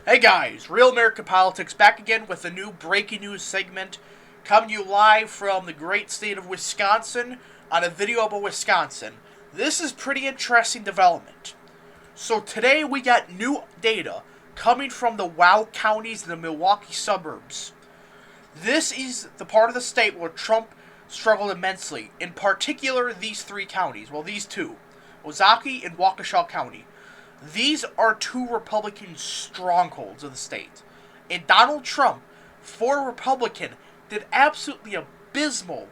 Hey guys, Real American Politics back again with a new breaking news segment coming to you live from the great state of Wisconsin on a video about Wisconsin. This is pretty interesting development. So today we got new data coming from the WOW counties and the Milwaukee suburbs. This is the part of the state where Trump struggled immensely, in particular these three counties, well these two, Ozaukee and Waukesha County. These are two Republican strongholds of the state. And Donald Trump, for a Republican, did absolutely abysmal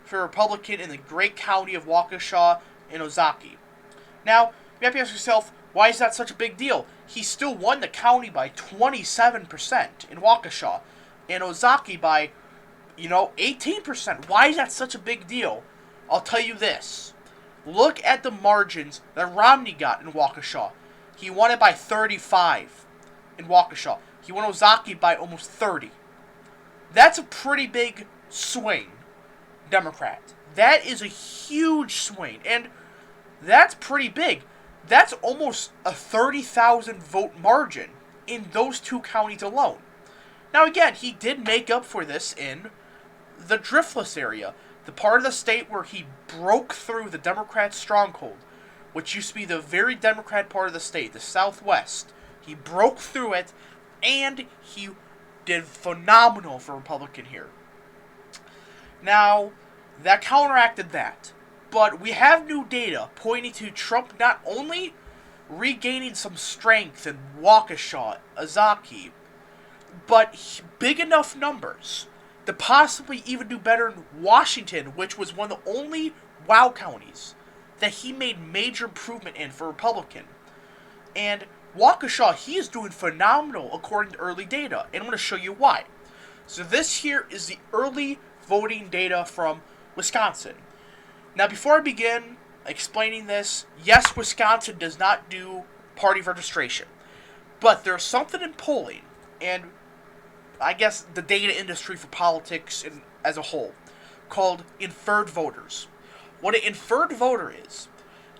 for a Republican in the great county of Waukesha and Ozaukee. Now, you have to ask yourself, why is that such a big deal? He still won the county by 27% in Waukesha, and Ozaukee by, 18%. Why is that such a big deal? I'll tell you this. Look at the margins that Romney got in Waukesha. He won it by 35 in Waukesha. He won Ozaukee by almost 30. That's a pretty big swing, Democrat. That is a huge swing, and that's pretty big. That's almost a 30,000 vote margin in those two counties alone. Now again, he did make up for this in the Driftless area, the part of the state where he broke through the Democrat stronghold, which used to be the very Democrat part of the state, the Southwest. He broke through it, and he did phenomenal for a Republican here. Now, that counteracted that, but we have new data pointing to Trump not only regaining some strength in Waukesha, Ozaukee, but big enough numbers to possibly even do better in Washington, which was one of the only WOW counties that he made major improvement in for Republican. And Waukesha, he is doing phenomenal according to early data, and I'm going to show you why. So this here is the early voting data from Wisconsin. Now before I begin explaining this, yes, Wisconsin does not do party registration, but there's something in polling, and I guess the data industry for politics as a whole, called inferred voters. What an inferred voter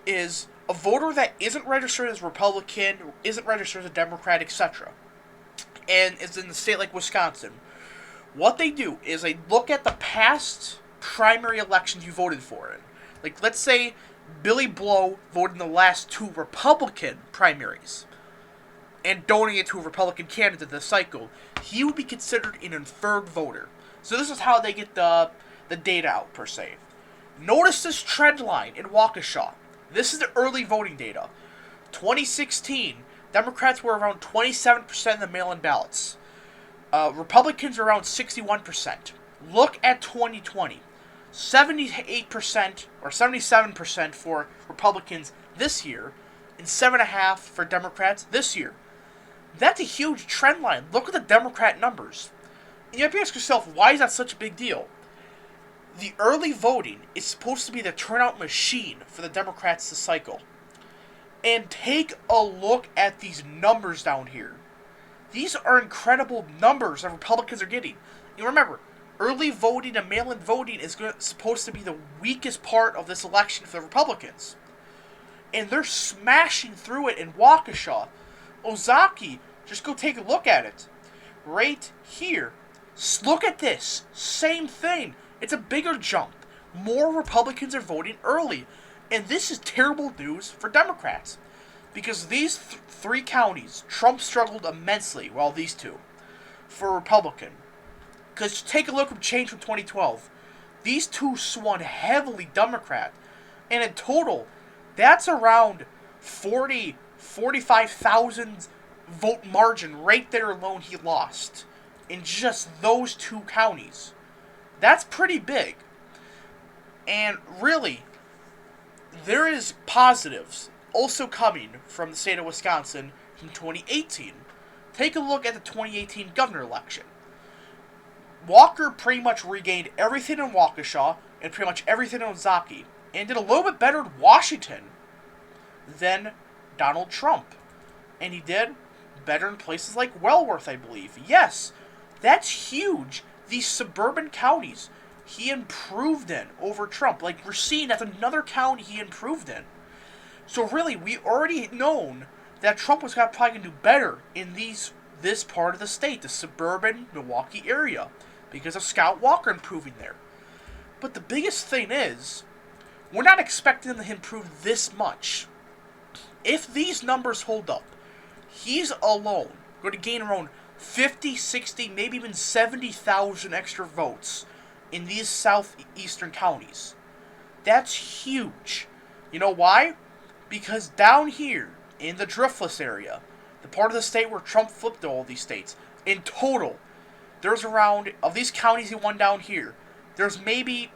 is a voter that isn't registered as Republican, isn't registered as a Democrat, etc., and is in a state like Wisconsin. What they do is they look at the past primary elections you voted for. Like, let's say Billy Blow voted in the last two Republican primaries and donated to a Republican candidate this cycle. He would be considered an inferred voter. So this is how they get the data out, per se. Notice this trend line in Waukesha. This is the early voting data. 2016, Democrats were around 27% of the mail-in ballots. Republicans were around 61%. Look at 2020. 78% or 77% for Republicans this year, and 7.5% for Democrats this year. That's a huge trend line. Look at the Democrat numbers. And you have to ask yourself, why is that such a big deal? The early voting is supposed to be the turnout machine for the Democrats to cycle. And take a look at these numbers down here. These are incredible numbers that Republicans are getting. And remember, early voting and mail-in voting is supposed to be the weakest part of this election for the Republicans. And they're smashing through it in Waukesha. Ozaukee, just go take a look at it. Right here. Look at this. Same thing. It's a bigger jump. More Republicans are voting early. And this is terrible news for Democrats. Because these three counties, Trump struggled immensely, well, these two, for Republican. Because take a look at the change from 2012. These two swung heavily Democrat. And in total, that's around 45,000 vote margin right there alone he lost. In just those two counties. That's pretty big. And really, there is positives also coming from the state of Wisconsin from 2018. Take a look at the 2018 governor election. Walker pretty much regained everything in Waukesha and pretty much everything in Ozaukee, and did a little bit better in Washington than Donald Trump. And he did better in places like Wellworth, I believe. Yes, that's huge. These suburban counties he improved in over Trump. Like, we're seeing that's another county he improved in. So really, we already known that Trump was probably going to do better in these this part of the state, the suburban Milwaukee area, because of Scott Walker improving there. But the biggest thing is, we're not expecting him to improve this much. If these numbers hold up, he's alone going to gain around 50, 60, maybe even 70,000 extra votes in these southeastern counties. That's huge. You know why? Because down here in the Driftless area, the part of the state where Trump flipped all these states, in total, there's around, of these counties he won down here, there's maybe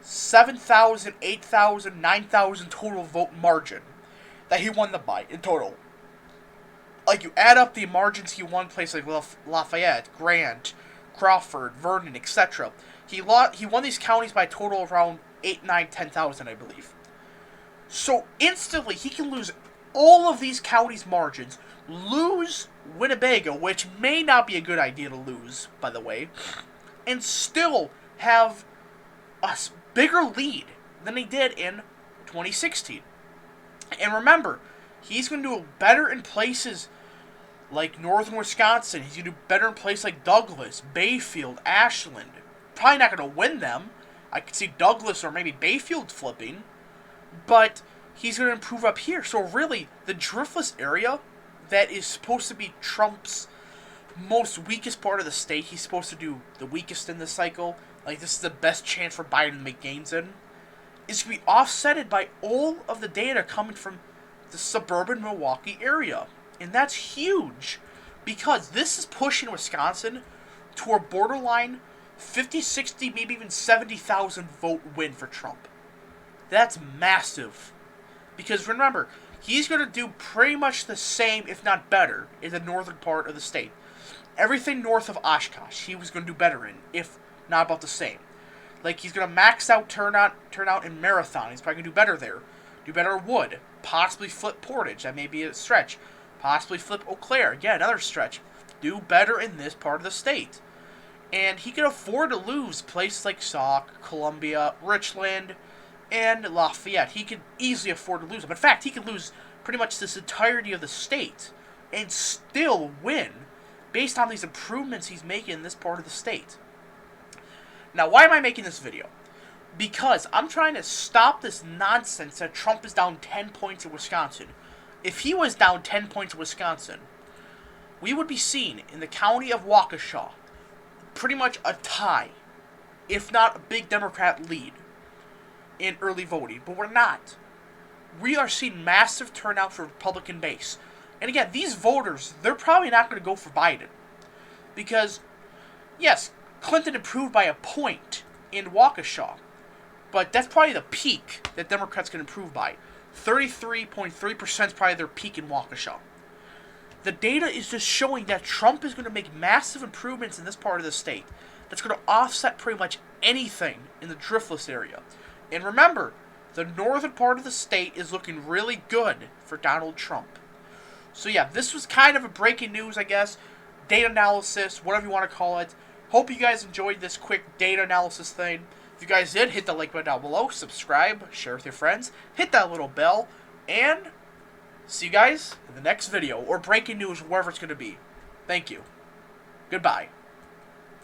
7,000, 8,000, 9,000 total vote margin that he won them by in total. Like, you add up the margins he won places like Lafayette, Grant, Crawford, Vernon, etc. He won these counties by a total of around 8, 9, 10,000, I believe. So, instantly, he can lose all of these counties' margins, lose Winnebago, which may not be a good idea to lose, by the way, and still have a bigger lead than he did in 2016. And remember, he's going to do better in places like northern Wisconsin. He's going to do better in places like Douglas, Bayfield, Ashland. Probably not going to win them. I could see Douglas or maybe Bayfield flipping. But he's going to improve up here. So really, the Driftless area that is supposed to be Trump's most weakest part of the state, he's supposed to do the weakest in this cycle. Like, this is the best chance for Biden to make gains in. Is going to be offsetted by all of the data coming from the suburban Milwaukee area. And that's huge, because this is pushing Wisconsin to a borderline 50, 60, maybe even 70,000 vote win for Trump. That's massive. Because remember, he's going to do pretty much the same, if not better, in the northern part of the state. Everything north of Oshkosh, he was going to do better in, if not about the same. Like, he's going to max out turnout in Marathon. He's probably going to do better there. Do better at Wood. Possibly flip Portage. That may be a stretch. Possibly flip Eau Claire. Again, another stretch. Do better in this part of the state. And he can afford to lose places like Sauk, Columbia, Richland, and Lafayette. He can easily afford to lose them. In fact, he can lose pretty much this entirety of the state and still win based on these improvements he's making in this part of the state. Now, why am I making this video? Because I'm trying to stop this nonsense that Trump is down 10 points in Wisconsin. If he was down 10 points in Wisconsin, we would be seeing in the county of Waukesha pretty much a tie, if not a big Democrat lead in early voting. But we're not. We are seeing massive turnout for Republican base. And again, these voters, they're probably not going to go for Biden. Because, yes, Clinton improved by a point in Waukesha. But that's probably the peak that Democrats can improve by. 33.3% is probably their peak in Waukesha. The data is just showing that Trump is going to make massive improvements in this part of the state. That's going to offset pretty much anything in the Driftless area. And remember, the northern part of the state is looking really good for Donald Trump. So yeah, this was kind of a breaking news, I guess. Data analysis, whatever you want to call it. Hope you guys enjoyed this quick data analysis thing. If you guys did, hit the like button down below, subscribe, share with your friends, hit that little bell, and see you guys in the next video, or breaking news, wherever it's going to be. Thank you. Goodbye.